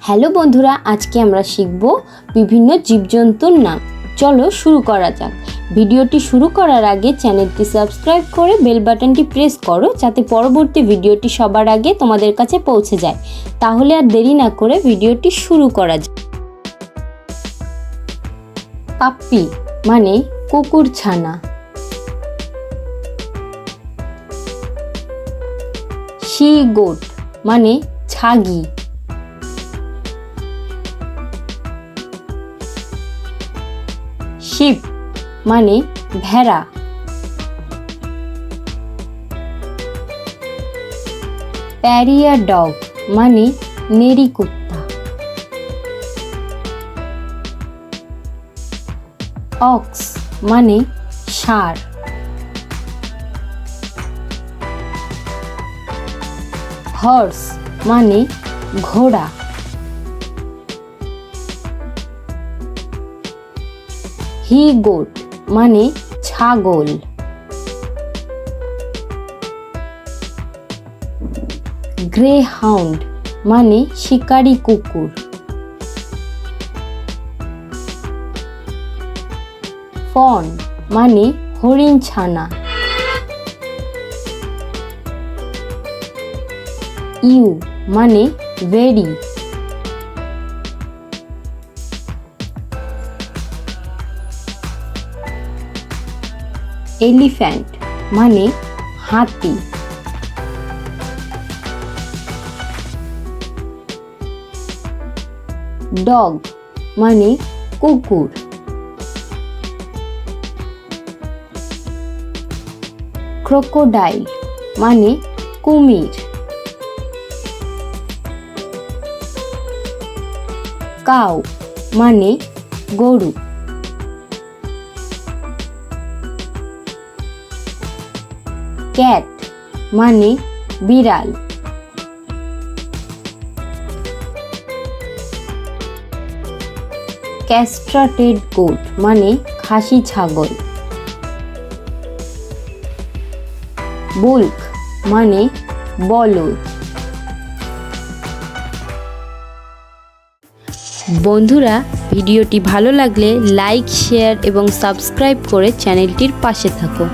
Hello বন্ধুরা, আজকে আমরা শিখব বিভিন্ন জীবজন্তুর নাম। চলো শুরু করা যাক। ভিডিওটি শুরু করার আগে চ্যানেলটি সাবস্ক্রাইব করে বেল বাটনটি প্রেস করো, যাতে পরবর্তী ভিডিওটি সবার আগে তোমাদের কাছে পৌঁছে যায়। তাহলে আর দেরি না করে ভিডিওটি শুরু করা যাক। পাপ্পি মানে কুকুর ছানা। শি গোট মানে ছাগি। শিপ মানে ভেড়া। প্যারিয়া ডগ মানে নেড়ি কুত্তা। অক্স মানে ষাঁড়। হর্স মানে ঘোড়া। হি গোট মানে ছাগল। গ্রে হাউন্ড মানে শিকারী কুকুর। ফন মানে হরিণ ছানা। ইউ মানে ভেড়ি। এলিফ্যান্ট মানে হাতি। ডগ মানে কুকুর। ক্রোকোডাইল মানে কুমির। কাউ মানে গরু। ক্যাট মানে বিড়াল। ক্যাস্ট্রেটেড গোট মানে খাসি ছাগল। বুলক মানে বলদ। বন্ধুরা, ভিডিওটি ভালো লাগলে লাইক, শেয়ার এবং সাবস্ক্রাইব করে চ্যানেলটির পাশে থাকো।